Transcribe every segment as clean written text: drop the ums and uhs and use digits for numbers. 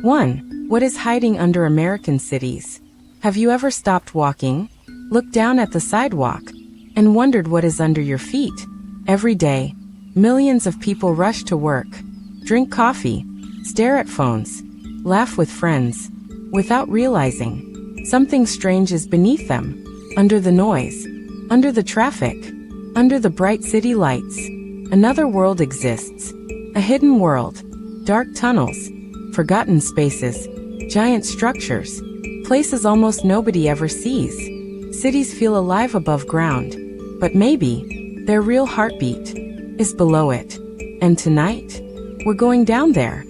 1. What is hiding under American cities? Have you ever stopped walking, looked down at the sidewalk, and wondered what is under your feet? Every day, millions of people rush to work, drink coffee, stare at phones, laugh with friends, without realizing something strange is beneath them, under the noise, under the traffic, under the bright city lights. Another world exists, a hidden world, dark tunnels, forgotten spaces, giant structures, places almost nobody ever sees. Cities feel alive above ground, but maybe their real heartbeat is below it. And tonight, we're going down there.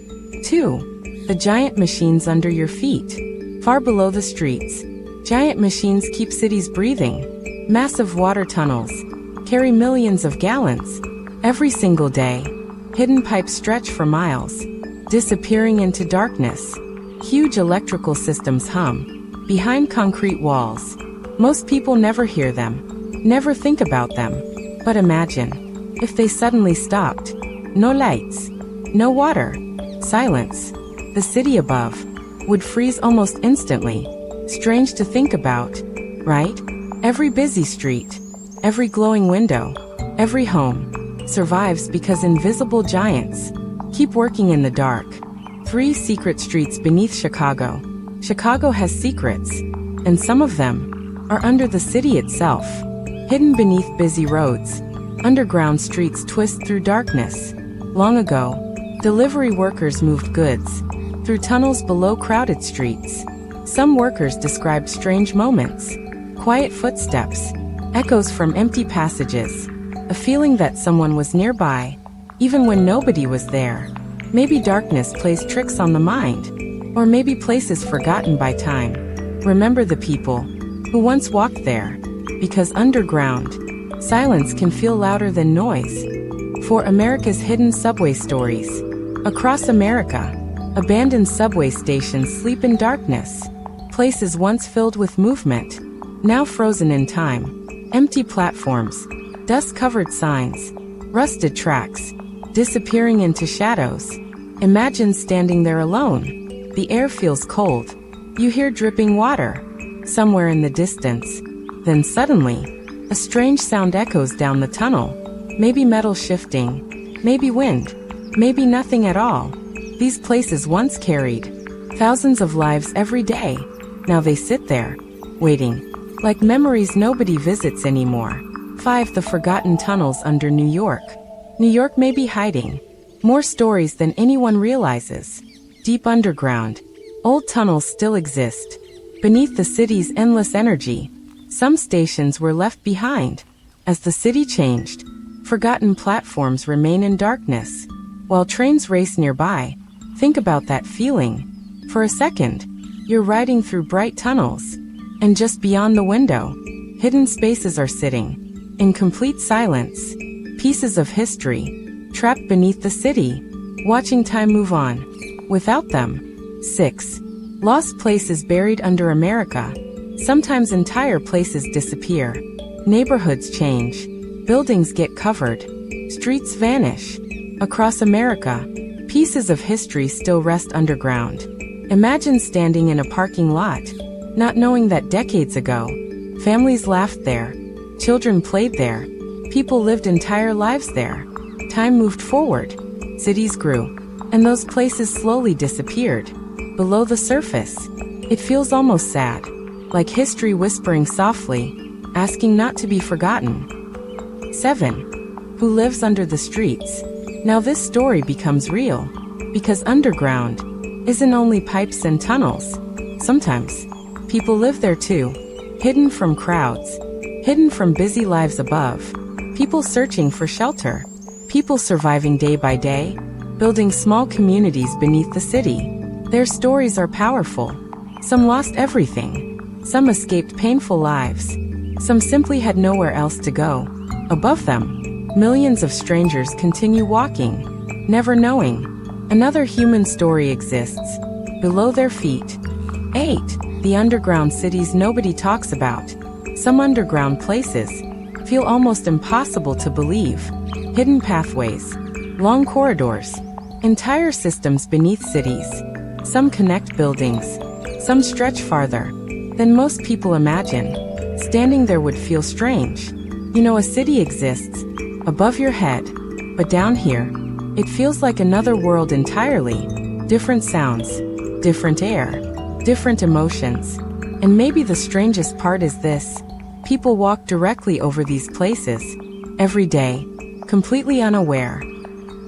2. The giant machines under your feet. Far below the streets, giant machines keep cities breathing. Massive water tunnels carry millions of gallons every single day. Hidden pipes stretch for miles, disappearing into darkness. Huge electrical systems hum behind concrete walls. Most people never hear them, never think about them. But imagine if they suddenly stopped. No lights, no water, silence. The city above would freeze almost instantly. Strange to think about, right? Every busy street, every glowing window, every home survives because invisible giants keep working in the dark. 3 secret streets beneath Chicago. Chicago has secrets, and some of them are under the city itself. Hidden beneath busy roads, underground streets twist through darkness. Long ago, delivery workers moved goods through tunnels below crowded streets. Some workers described strange moments, quiet footsteps, echoes from empty passages, a feeling that someone was nearby, even when nobody was there. Maybe darkness plays tricks on the mind, or maybe places forgotten by time. Remember the people who once walked there, because underground, silence can feel louder than noise. For America's hidden subway stories. Across America, abandoned subway stations sleep in darkness. Places once filled with movement, now frozen in time. Empty platforms, dust-covered signs, rusted tracks, disappearing into shadows. Imagine standing there alone. The air feels cold. You hear dripping water somewhere in the distance. Then suddenly, a strange sound echoes down the tunnel. Maybe metal shifting, maybe wind, maybe nothing at all. These places once carried thousands of lives every day. Now they sit there, waiting, like memories nobody visits anymore. 5. The forgotten tunnels under New York. New York may be hiding more stories than anyone realizes. Deep underground, old tunnels still exist. Beneath the city's endless energy, some stations were left behind. As the city changed, forgotten platforms remain in darkness, while trains race nearby. Think about that feeling. For a second, you're riding through bright tunnels, and just beyond the window, hidden spaces are sitting in complete silence. Pieces of history, trapped beneath the city, watching time move on without them. 6. Lost places buried under America. Sometimes entire places disappear. Neighborhoods change. Buildings get covered. Streets vanish. Across America, pieces of history still rest underground. Imagine standing in a parking lot, not knowing that decades ago, families laughed there, children played there, people lived entire lives there. Time moved forward, cities grew, and those places slowly disappeared. Below the surface, it feels almost sad, like history whispering softly, asking not to be forgotten. 7. Who lives under the streets? Now this story becomes real, because underground isn't only pipes and tunnels. Sometimes, people live there too, hidden from crowds, hidden from busy lives above. People searching for shelter, people surviving day by day, building small communities beneath the city. Their stories are powerful. Some lost everything. Some escaped painful lives. Some simply had nowhere else to go. Above them, millions of strangers continue walking, never knowing another human story exists below their feet. 8. The underground cities nobody talks about. Some underground places feel almost impossible to believe. Hidden pathways, long corridors, entire systems beneath cities. Some connect buildings. Some stretch farther than most people imagine. Standing there would feel strange. You know, a city exists above your head, but down here, it feels like another world entirely. Different sounds, different air, different emotions. And maybe the strangest part is this: people walk directly over these places every day, completely unaware.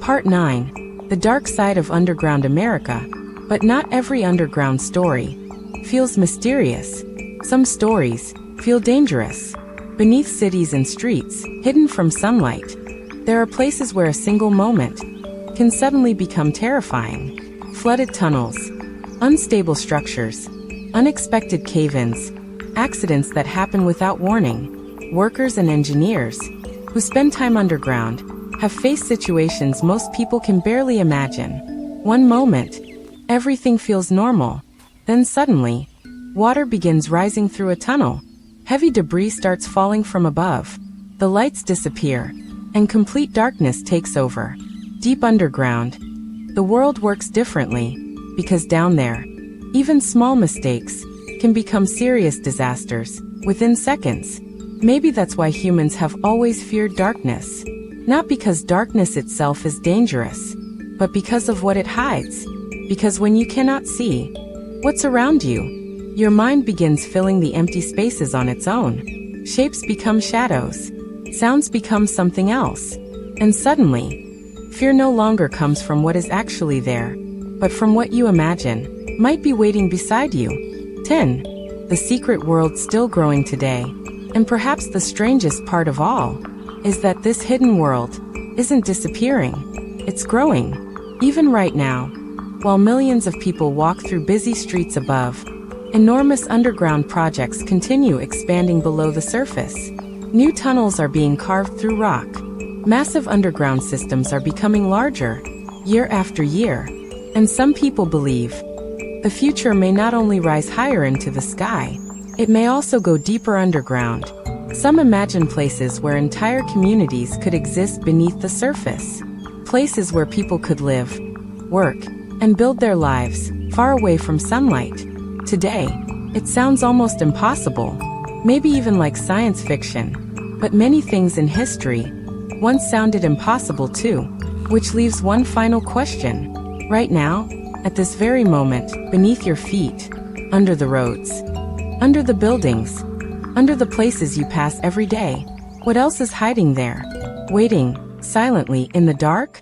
Part 9. The dark side of underground America. But not every underground story feels mysterious. Some stories feel dangerous. Beneath cities and streets, hidden from sunlight, there are places where a single moment can suddenly become terrifying. Flooded tunnels, unstable structures, unexpected cave-ins, accidents that happen without warning. Workers and engineers who spend time underground have faced situations most people can barely imagine. One moment, everything feels normal. Then suddenly, water begins rising through a tunnel. Heavy debris starts falling from above. The lights disappear, and complete darkness takes over. Deep underground, the world works differently, because down there, even small mistakes can become serious disasters within seconds. Maybe that's why humans have always feared darkness. Not because darkness itself is dangerous, but because of what it hides. Because when you cannot see what's around you, your mind begins filling the empty spaces on its own. Shapes become shadows. Sounds become something else. And suddenly, fear no longer comes from what is actually there, but from what you imagine might be waiting beside you. 10. The secret world still growing today. And perhaps the strangest part of all is that this hidden world isn't disappearing. It's growing. Even right now, while millions of people walk through busy streets above, enormous underground projects continue expanding below the surface. New tunnels are being carved through rock. Massive underground systems are becoming larger, year after year. And some people believe the future may not only rise higher into the sky, it may also go deeper underground. Some imagine places where entire communities could exist beneath the surface. Places where people could live, work, and build their lives far away from sunlight. Today, it sounds almost impossible, maybe even like science fiction. But many things in history once sounded impossible too. Which leaves one final question. Right now, at this very moment, beneath your feet, under the roads, under the buildings, under the places you pass every day, what else is hiding there? Waiting, silently, in the dark?